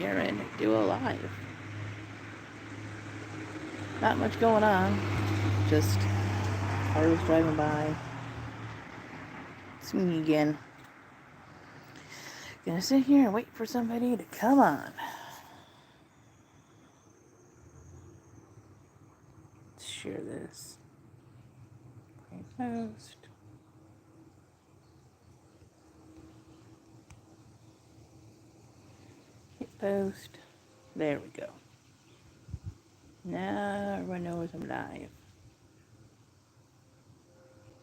here and do a live. Not much going on. Just cars driving by. It's me again. Gonna sit here and wait for somebody to come on. Let's share this. Post. Hit post. There we go. Now everyone knows I'm live.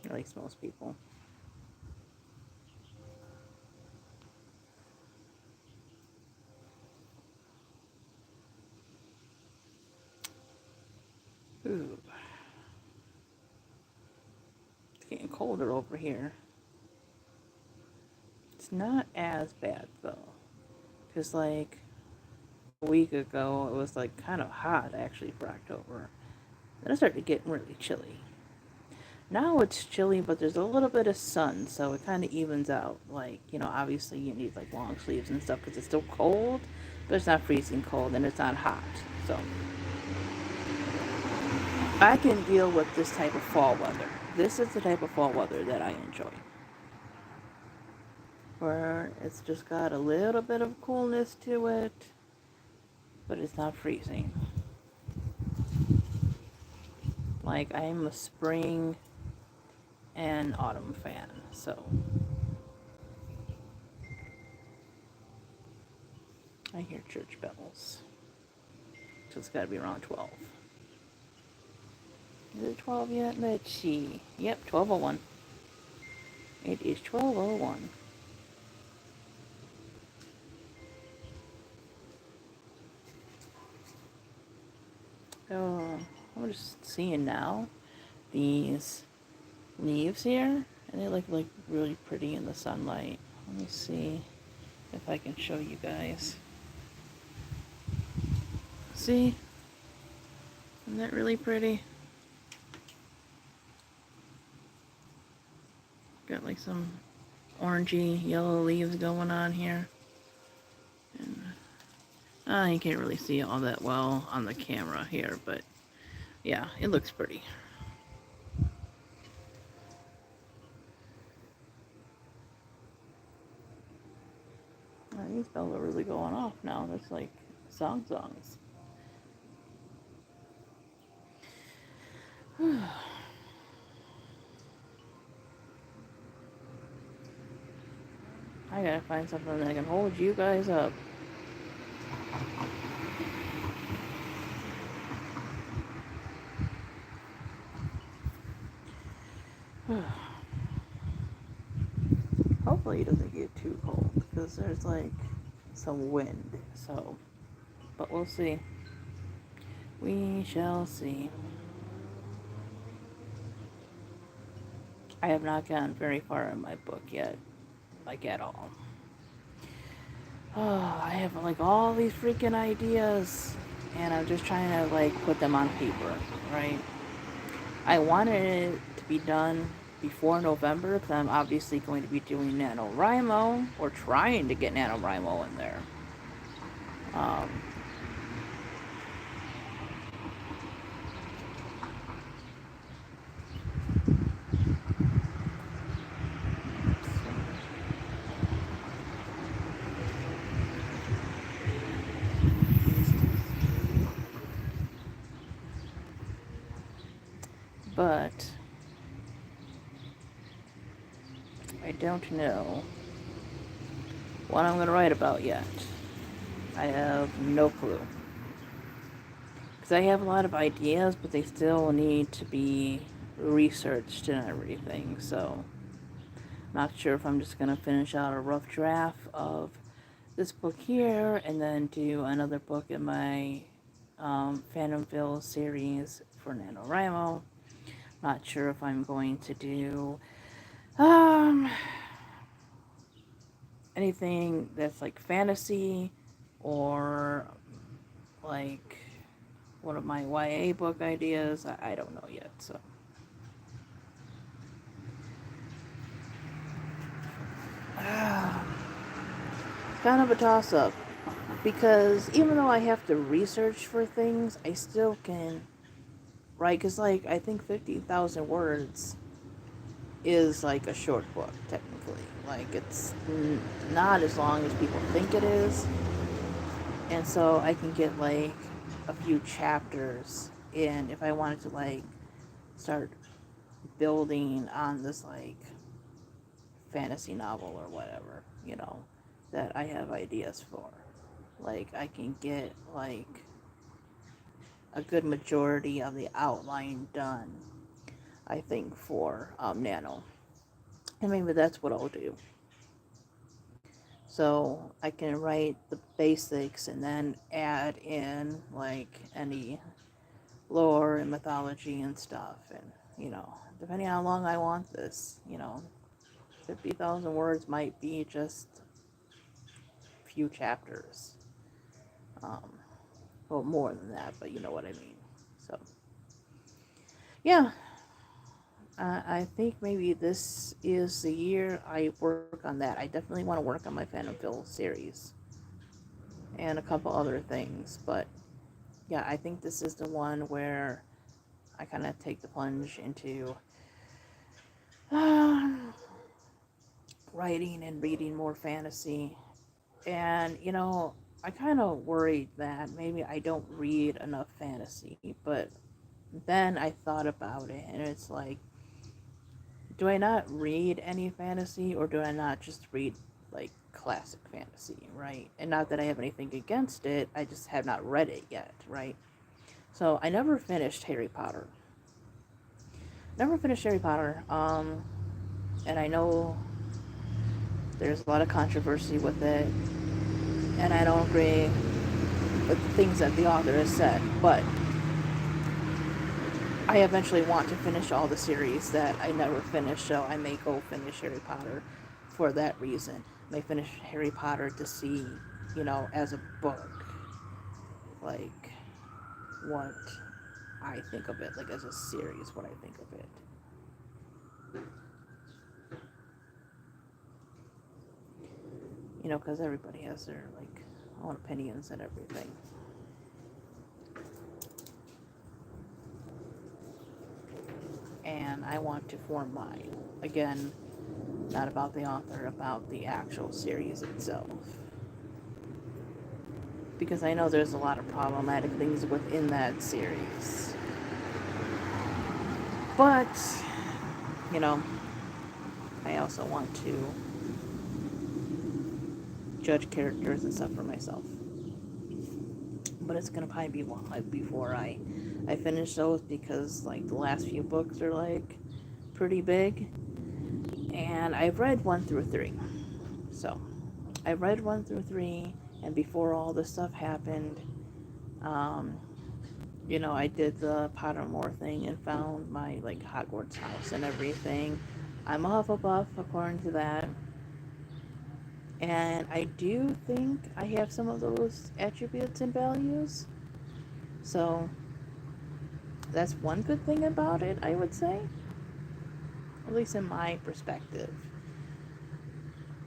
At least most people. Ooh. It's getting colder over here. It's not as bad though. Because like a week ago it was like kind of hot actually for October. Then it started getting really chilly. Now it's chilly, but there's a little bit of sun, so it kind of evens out. Like, you know, obviously you need like long sleeves and stuff because it's still cold, but it's not freezing cold and it's not hot. So I can deal with this type of fall weather. This is the type of fall weather that I enjoy. Where it's just got a little bit of coolness to it, but it's not freezing. Like, I'm a spring and autumn fan, so I hear church bells. So it's got to be around 12. Is it 12 yet? Let's see. Yep, 12:01. It is 12:01. Oh, I'm just seeing now these leaves here, and they look like really pretty in the sunlight. Let me see if I can show you guys. See? Isn't that really pretty? Got like some orangey yellow leaves going on here. And you can't really see all that well on the camera here, but yeah, it looks pretty. These bells are really going off now. That's like songs. I gotta find something that can hold you guys up. Hopefully it doesn't get too cold because there's like some wind, so, but we'll see. We shall see. I have not gotten very far in my book yet, like at all. Oh, I have like all these freaking ideas and I'm just trying to like put them on paper, right? I wanted it to be done before November because I'm obviously going to be doing NaNoWriMo or trying to get NaNoWriMo in there. But I don't know what I'm going to write about yet. I have no clue. Because I have a lot of ideas, but they still need to be researched and everything. So, not sure if I'm just going to finish out a rough draft of this book here and then do another book in my Phantomville series for NaNoWriMo. Not sure if I'm going to do anything that's like fantasy or like one of my YA book ideas. I don't know yet, so. Kind of a toss-up because even though I have to research for things, I still can write. Because, like, I think 50,000 words is like a short book, technically. Like, it's not as long as people think it is. And so I can get, like, a few chapters in if I wanted to, like, start building on this, like, fantasy novel or whatever, that I have ideas for. Like, I can get, like, a good majority of the outline done, I think, for Nano. And maybe that's what I'll do. So I can write the basics and then add in, like, any lore and mythology and stuff. And, depending on how long I want this, 50,000 words might be just a few chapters. Well, more than that, but you know what I mean. So, yeah, I think maybe this is the year I work on that. I definitely want to work on my Phantom Phil series and a couple other things, but yeah, I think this is the one where I kind of take the plunge into writing and reading more fantasy. And, I kind of worried that maybe I don't read enough fantasy, but then I thought about it, and it's like, do I not read any fantasy, or do I not just read, like, classic fantasy, right? And not that I have anything against it, I just have not read it yet, right? So I never finished Harry Potter. And I know there's a lot of controversy with it, and I don't agree with the things that the author has said, but I eventually want to finish all the series that I never finished, so I may go finish Harry Potter for that reason. I may finish Harry Potter to see, as a book, like, what I think of it, like, as a series, what I think of it. Because everybody has their, like, own opinions and everything. And I want to form mine. Again, not about the author, about the actual series itself. Because I know there's a lot of problematic things within that series. But, I also want to judge characters and stuff for myself. But it's gonna probably be a while before I finish those, because, like, the last few books are, like, pretty big. And I've read 1 through 3. So, I read 1 through 3, and before all this stuff happened, I did the Pottermore thing and found my, like, Hogwarts house and everything. I'm a Hufflepuff, according to that. And I do think I have some of those attributes and values. So, that's one good thing about it, I would say. At least in my perspective.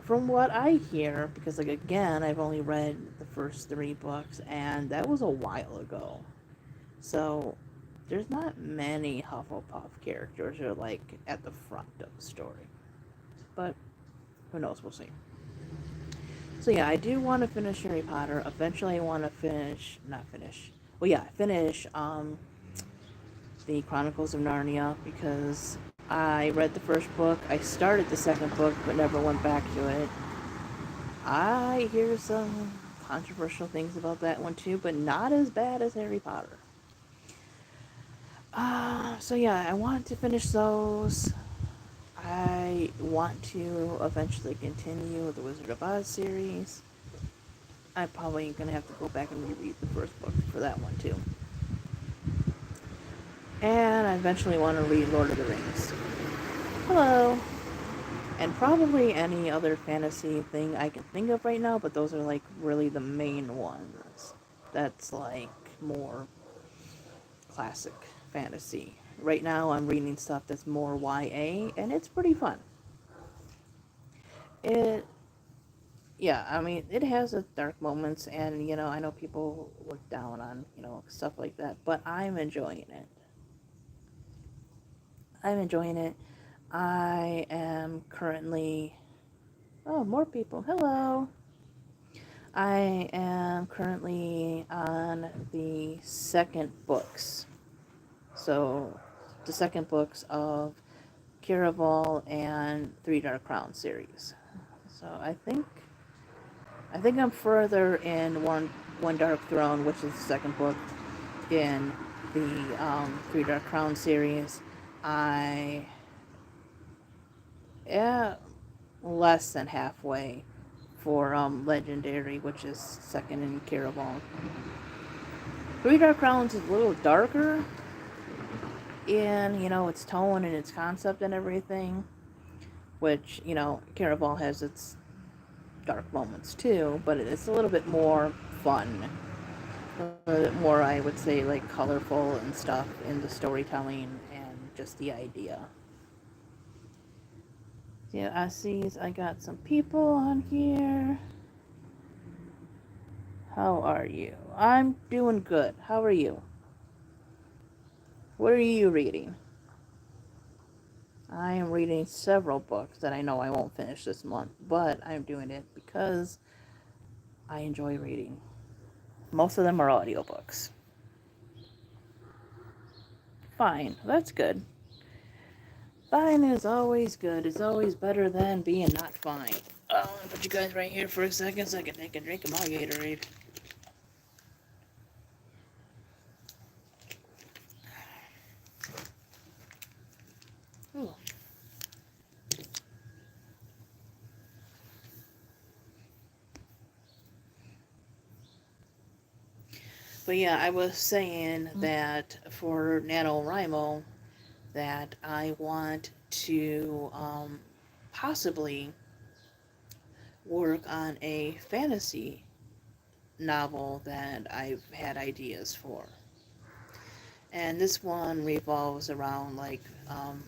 From what I hear, because, like, again, I've only read the first 3 books, and that was a while ago. So, there's not many Hufflepuff characters who are, like, at the front of the story. But, who knows, we'll see. So yeah, I do want to finish Harry Potter. Eventually I want to finish the Chronicles of Narnia, because I read the first book. I started the second book, but never went back to it. I hear some controversial things about that one too, but not as bad as Harry Potter. So yeah, I want to finish those. I want to eventually continue the Wizard of Oz series. I'm probably going to have to go back and reread the first book for that one too. And I eventually want to read Lord of the Rings. Hello. And probably any other fantasy thing I can think of right now, but those are, like, really the main ones. That's, like, more classic fantasy. Right now I'm reading stuff that's more YA, and it's pretty fun. yeah, I mean, it has its dark moments, and, you know, I know people look down on, you know, stuff like that, but I'm enjoying it. I'm enjoying it. I am currently, oh, more people. Hello. I am currently on the second books. So, the second books of Caraval and Three Dark Crown series. So I think I'm further in One Dark Throne, which is the second book in the Three Dark Crown series. I am less than halfway for Legendary, which is second in Caraval. Three Dark Crowns is a little darker in, you know, its tone and its concept and everything, which, you know, Caraval has its dark moments too, but it's a little bit more fun. A little bit more, I would say, like colorful and stuff in the storytelling and just the idea. Yeah, I got some people on here. How are you? I'm doing good. How are you? What are you reading? I am reading several books that I know I won't finish this month, but I'm doing it because I enjoy reading. Most of them are audiobooks. Fine, that's good. Fine is always good. It's always better than being not fine. I'm gonna put you guys right here for a second so I can take a drink of my Gatorade. Ooh. But yeah, I was saying that for NaNoWriMo that I want to possibly work on a fantasy novel that I've had ideas for. And this one revolves around like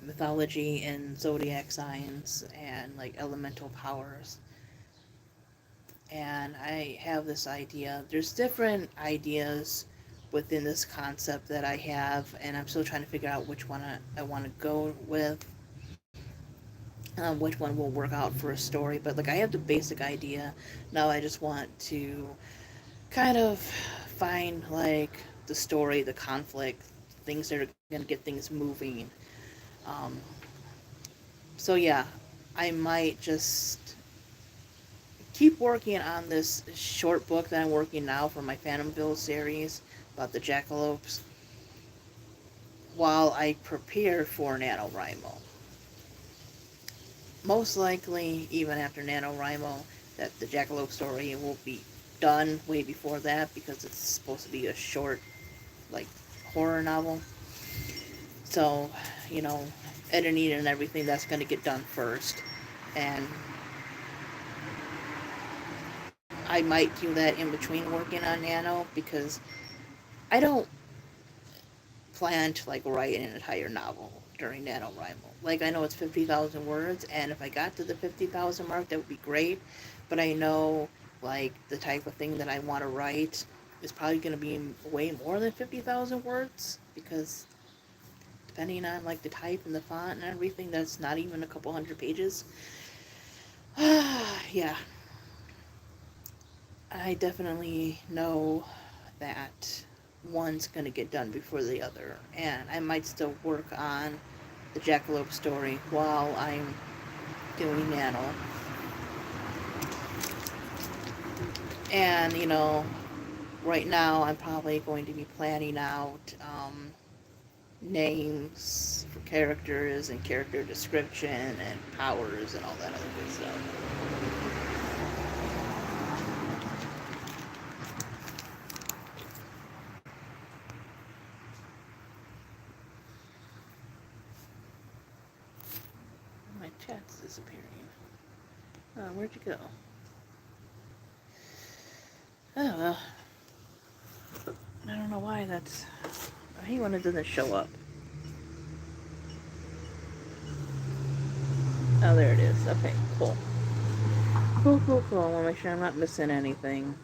mythology and zodiac signs and like elemental powers. And I have this idea. There's different ideas within this concept that I have, and I'm still trying to figure out which one I want to go with, which one will work out for a story. But like I have the basic idea. Now I just want to kind of find like the story, the conflict, things that are going to get things moving. Um, so yeah, I might just keep working on this short book that I'm working now for my Phantomville series about the jackalopes while I prepare for NaNoWriMo. Most likely, even after NaNoWriMo, that the jackalope story will be done way before that because it's supposed to be a short, like, horror novel. So, you know, editing and everything, that's going to get done first. And I might do that in between working on Nano because I don't plan to like write an entire novel during NaNoWriMo. Like I know it's 50,000 words, and if I got to the 50,000 mark, that would be great. But I know like the type of thing that I want to write is probably going to be way more than 50,000 words because depending on like the type and the font and everything, that's not even a couple hundred pages. Yeah, I definitely know that one's going to get done before the other, and I might still work on the jackalope story while I'm doing Nano. And, you know, right now I'm probably going to be planning out names for characters and character description and powers and all that other good stuff. My chat's disappearing. Oh, where'd you go? Oh, well. I don't know why that's... I hate when it doesn't show up. Oh, there it is. Okay, cool. Cool. I want to make sure I'm not missing anything.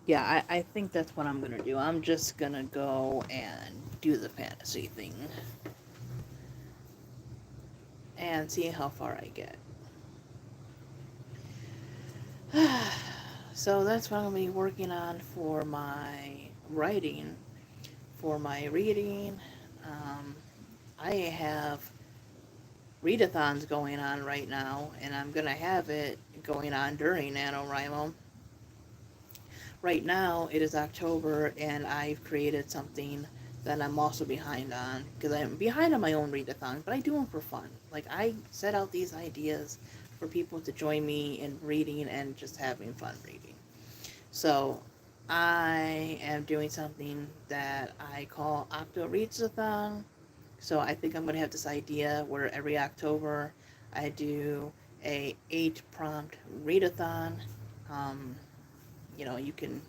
Yeah, I think that's what I'm going to do. I'm just going to go and do the fantasy thing. And see how far I get. So that's what I'm going to be working on for my writing. For my reading, I have readathons going on right now, and I'm going to have it going on during NaNoWriMo. Right now, it is October, and I've created something that I'm also behind on, because I'm behind on my own readathons, but I do them for fun. Like, I set out these ideas for people to join me in reading and just having fun reading. So, I am doing something that I call Octo Readathon. So I think I'm going to have this idea where every October I do a 8 prompt readathon. You can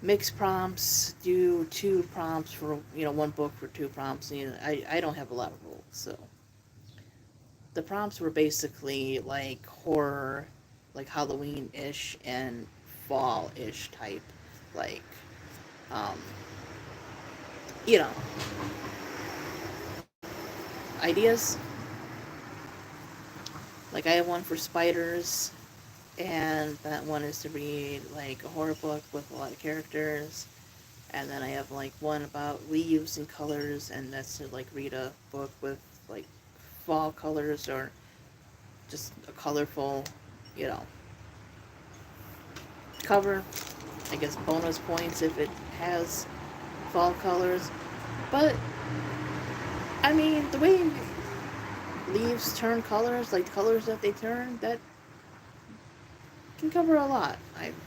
mix prompts, do 2 prompts for, 1 book for 2 prompts. I don't have a lot of rules, so. The prompts were basically like horror, like Halloween-ish and fall-ish type, like, um, you know, ideas. Like I have one for spiders, and that one is to read like a horror book with a lot of characters. And then I have like one about leaves and colors, and that's to like read a book with like fall colors or just a colorful, you know, cover. I guess bonus points if it has fall colors. But I mean, the way leaves turn colors, like colors that they turn, that can cover a lot,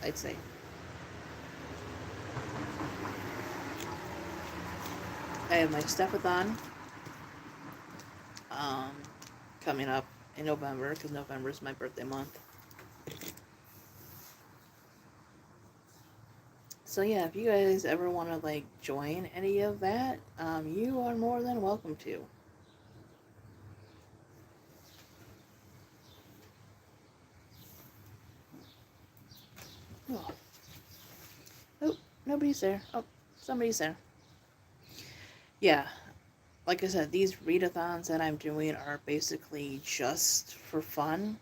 I'd say. I have my Stepathon um, coming up in November, because November is my birthday month. So yeah, if you guys ever want to like join any of that, you are more than welcome to. Oh, oh, nobody's there. Oh, somebody's there. Yeah, like I said, these readathons that I'm doing are basically just for fun.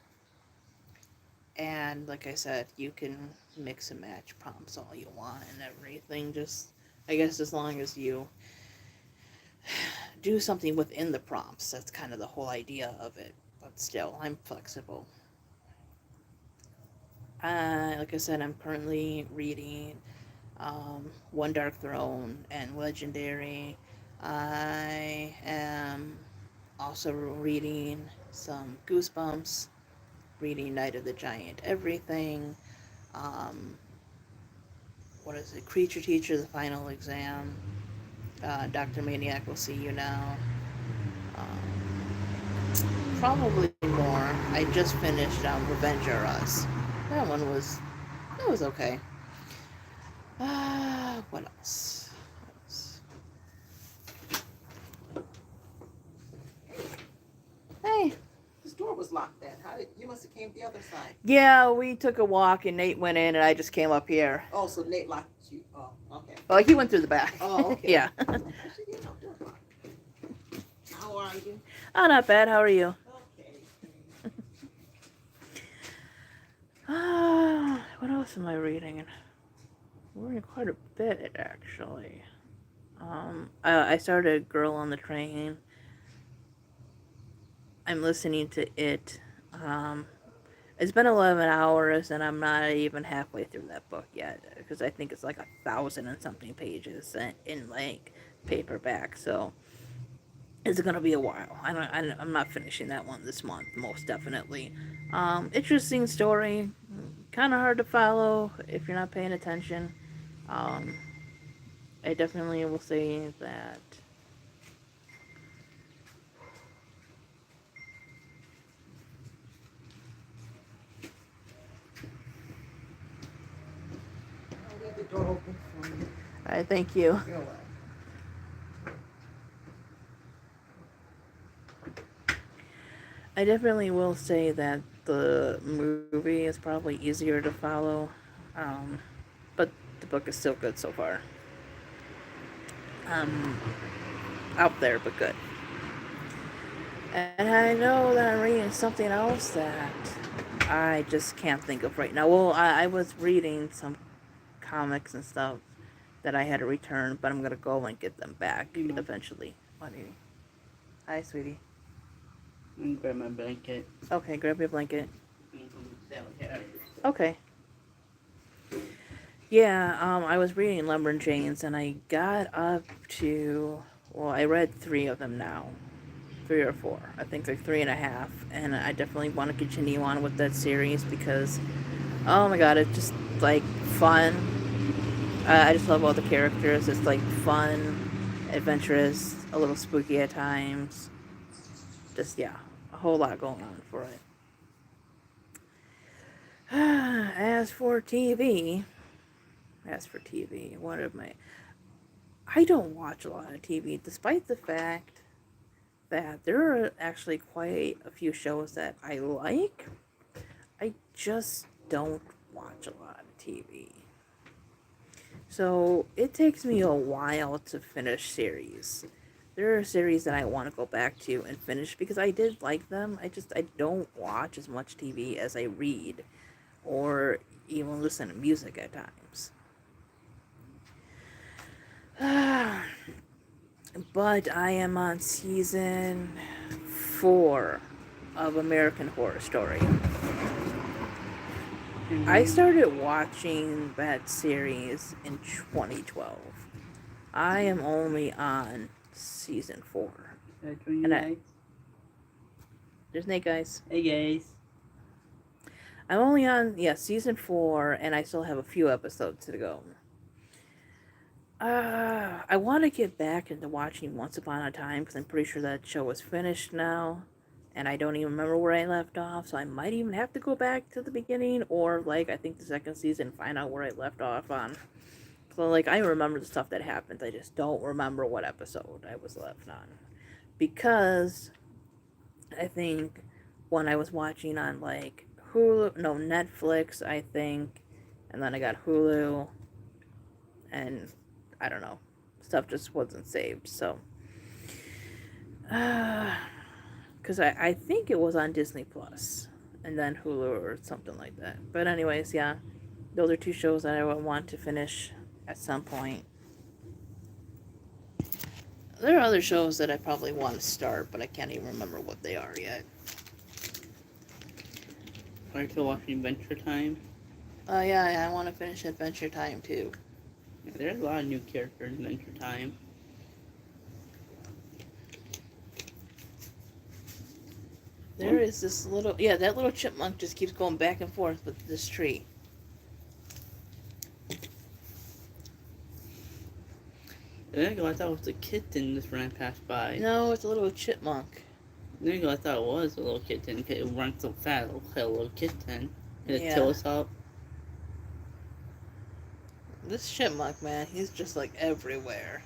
And like I said, you can mix and match prompts all you want and everything. Just, I guess, as long as you do something within the prompts. That's kind of the whole idea of it. But still, I'm flexible. Like I said, I'm currently reading One Dark Throne and Legendary. I am also reading some Goosebumps, reading Night of the Giant Everything. Um, what is it? Creature Teacher, the final exam. Dr. Maniac will see you now. Probably more. I just finished Revenge of Us. That one was, that was okay. What else? Hey. This door was locked then. How did you must have came the other side? Yeah, we took a walk and Nate went in and I just came up here. Oh, so Nate locked you. Oh, okay. Well, he went through the back. Oh, okay. Yeah. How are you? Oh, not bad. How are you? Okay. What else am I reading? I'm reading quite a bit, actually. I started Girl on the Train. I'm listening to it. It's been 11 hours, and I'm not even halfway through that book yet, because I think it's like 1,000 and something pages in like paperback. So it's gonna be a while. I'm not finishing that one this month, most definitely. Interesting story, kind of hard to follow if you're not paying attention. Um, I definitely will say that. I'll leave the door open for you. All right, thank you. You're welcome. I definitely will say that the movie is probably easier to follow, um, but the book is still good so far. Out there, but good. And I know that I'm reading something else that I just can't think of right now. Well, I was reading some comics and stuff that I had to return, but I'm gonna go and get them back Hey, Mom. eventually. Honey. Hi, sweetie. I'm gonna grab my blanket. Okay, grab your blanket. I'm gonna down here. Okay. Yeah, I was reading Lumberjanes and I got up to, well, I read 3 of them now. 3 or 4. I think they're 3.5. And I definitely want to continue on with that series because, oh my god, it's just like fun. I just love all the characters. It's like fun, adventurous, a little spooky at times. Just, yeah, a whole lot going on for it. As for TV, what am I don't watch a lot of TV, despite the fact that there are actually quite a few shows that I like. I just don't watch a lot of TV. So it takes me a while to finish series. There are series that I want to go back to and finish because I did like them. I don't watch as much TV as I read or even listen to music at times. But I am on season 4 of American Horror Story. I started watching that series in 2012. I am only on season 4. And There's Nate, guys. hey guys. I'm only on, season 4, and I still have a few episodes to go. I want to get back into watching Once Upon a Time because I'm pretty sure that show is finished now. And I don't even remember where I left off, so I might even have to go back to the beginning or, like, I think the second season, find out where I left off on. So, like, I remember the stuff that happened, I just don't remember what episode I was left on. Because I think when I was watching on, like, Netflix, I think, and then I got Hulu, and I don't know, stuff just wasn't saved, so. Because I think it was on Disney Plus, and then Hulu or something like that. But anyways, yeah, those are 2 shows that I would want to finish at some point. There are other shows that I probably want to start, but I can't even remember what they are yet. Are you still watching Adventure Time? Yeah, I want to finish Adventure Time too. Yeah, there's a lot of new characters in Adventure Time. There is this little, that little chipmunk just keeps going back and forth with this tree. There you go, I thought it was a kitten just ran past by. No, it's a little chipmunk. There you go, I thought it was a little kitten because it runs so fast. It looks like a little kitten. And it Yeah. tilts up. This chipmunk, man, he's just like everywhere.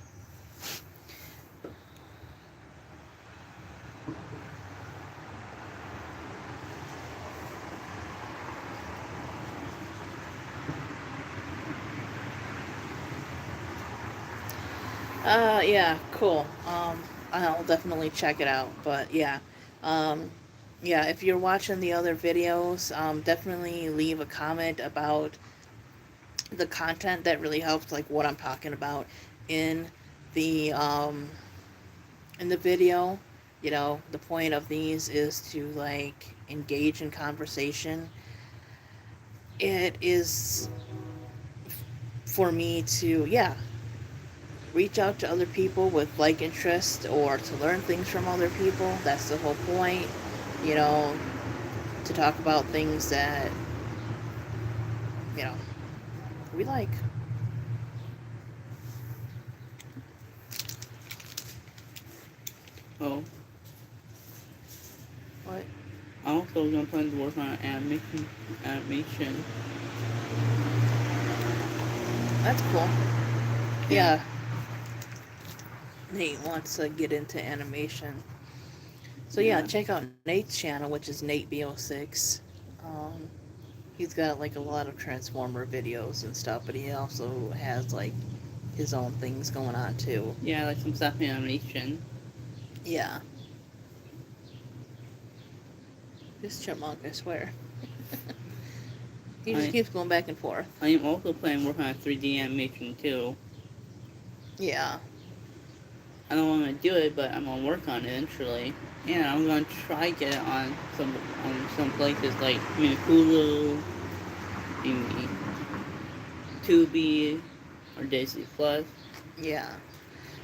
Yeah, cool. I'll definitely check it out. But yeah, if you're watching the other videos, definitely leave a comment about the content that really helps, like what I'm talking about in the video. You know, the point of these is to like engage in conversation. It is for me to reach out to other people with like interest or to learn things from other people. That's the whole point, you know, to talk about things that, you know, we like. Oh. What? I'm also gonna plan to work on animation. That's cool. Yeah. Nate wants to get into animation. So yeah, check out Nate's channel, which is NateBO6. He's got like a lot of Transformer videos and stuff, but he also has like his own things going on too. Yeah, like some stuff animation. Yeah. This chipmunk, I swear. He just I keeps going back and forth. I am also planning working on 3D animation too. Yeah. I don't want to do it, but I'm gonna work on it eventually. And I'm gonna try get it on some places like maybe Hulu, maybe Tubi, or Disney Plus. Yeah.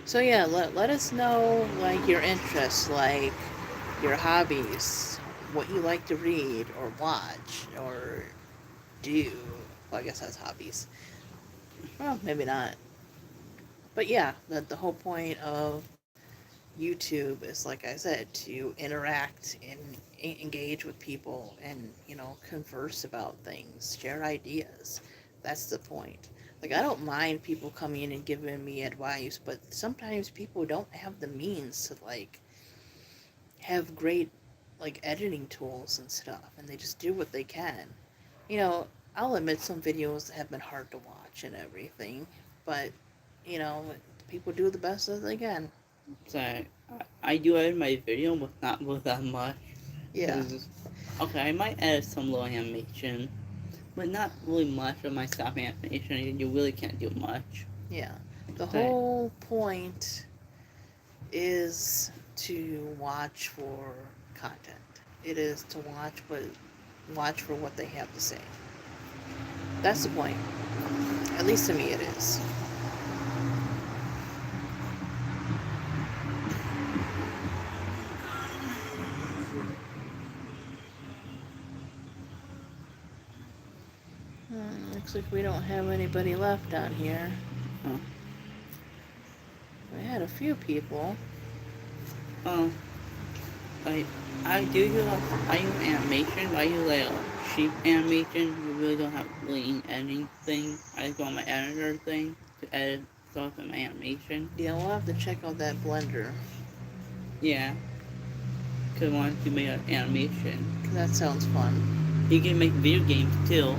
So yeah, let us know like your interests, like your hobbies, what you like to read or watch or do. Well, I guess that's hobbies. Well, maybe not. But yeah, the whole point of YouTube is, like I said, to interact and engage with people and, converse about things, share ideas. That's the point. Like, I don't mind people coming in and giving me advice, but sometimes people don't have the means to, like, have great, like, editing tools and stuff, and they just do what they can. You know, I'll admit some videos have been hard to watch and everything, but, you know, people do the best that they can. So I do edit my video, but not with that much. Yeah. Okay, I might edit some low animation, but not really much of my stop animation. You really can't do much. Yeah. The But whole point is to watch for content. It is to watch for what they have to say. That's the point. At least to me it is. Looks like we don't have anybody left on here. Huh. We had a few people. Oh, like I do I use animation, but I use like a cheap animation. You really don't have really anything. I go on my editor thing to edit stuff in my animation. Yeah, we'll have to check out that blender. Yeah, because I wanted to make an animation. That sounds fun. You can make video games too.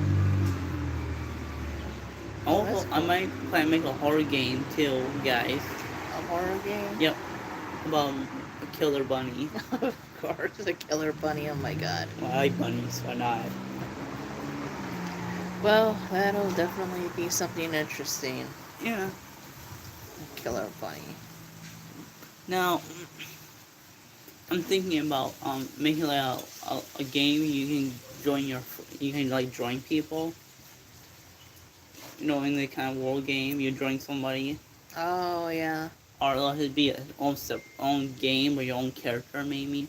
Oh, Also, that's I cool. might plan to make a horror game too, guys. A horror game? Yep, about a killer bunny. Of course, a killer bunny. Oh my god. Well, I like bunnies, why not? Well, that'll definitely be something interesting. Yeah. A killer bunny. Now, I'm thinking about making like a game you can like join people. You know, in the kind of world game, you join somebody, Oh yeah. or let it be own game or your own character, maybe.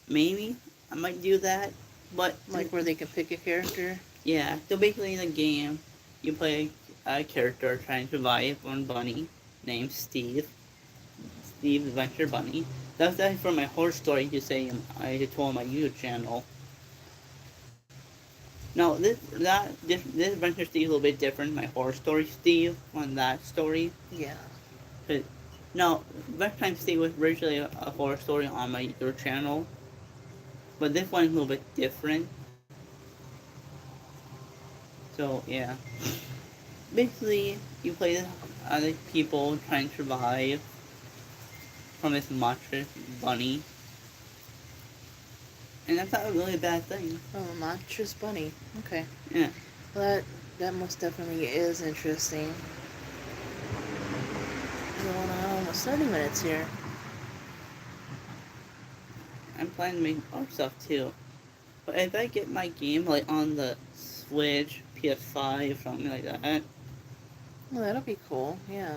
Maybe I might do that, but Like where they can pick a character. yeah. So basically, in the game, you play a character trying to survive one bunny named Steve. Steve Adventure Bunny. That's actually from my horror story I told on my YouTube channel. Now this Adventure Steve is a little bit different. My horror story Steve on that story. Yeah. But now Adventure Time Steve was originally a horror story on my YouTube channel, but this one is a little bit different. So yeah, basically you play the other people trying to survive from this monstrous bunny. And that's not really a bad thing. Oh, a monstrous bunny. Okay. Yeah. Well, that most definitely is interesting. We're going on almost 30 minutes here. I'm planning to make other stuff too. But if I get my game like on the Switch, PS5, something like that, Well, that'll be cool. Yeah.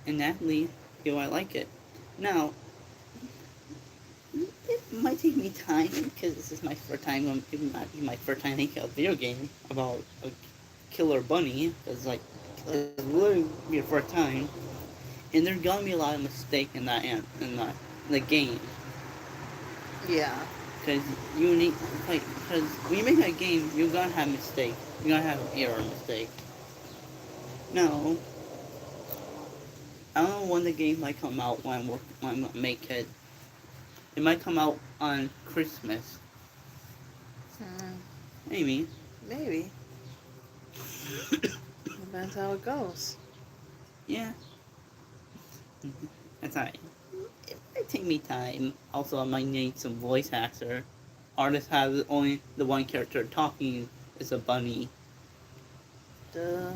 and actually, I like it. Now, it might take me time because this is my first time. It might be my first time making a video game about a killer bunny. It's like it's literally your first time, and there's gonna be a lot of mistakes in the game Yeah. because you need because when you make a game, you're gonna have mistakes. You're gonna have error mistake. No. I don't know when the game might come out when I make it. It might come out on Christmas. Maybe. Maybe. Depends how it goes. Yeah. That's alright. It might take me time. Also, I might need some voice actor. Artists have only the one character talking is a bunny. The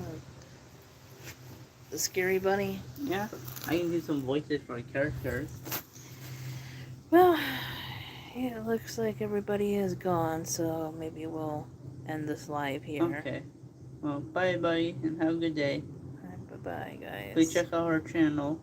scary bunny. Yeah, I can do some voices for characters. Well, it looks like everybody is gone, so maybe we'll end this live here. Okay. Well, bye, buddy, and have a good day. Bye bye, guys. Please check out our channel.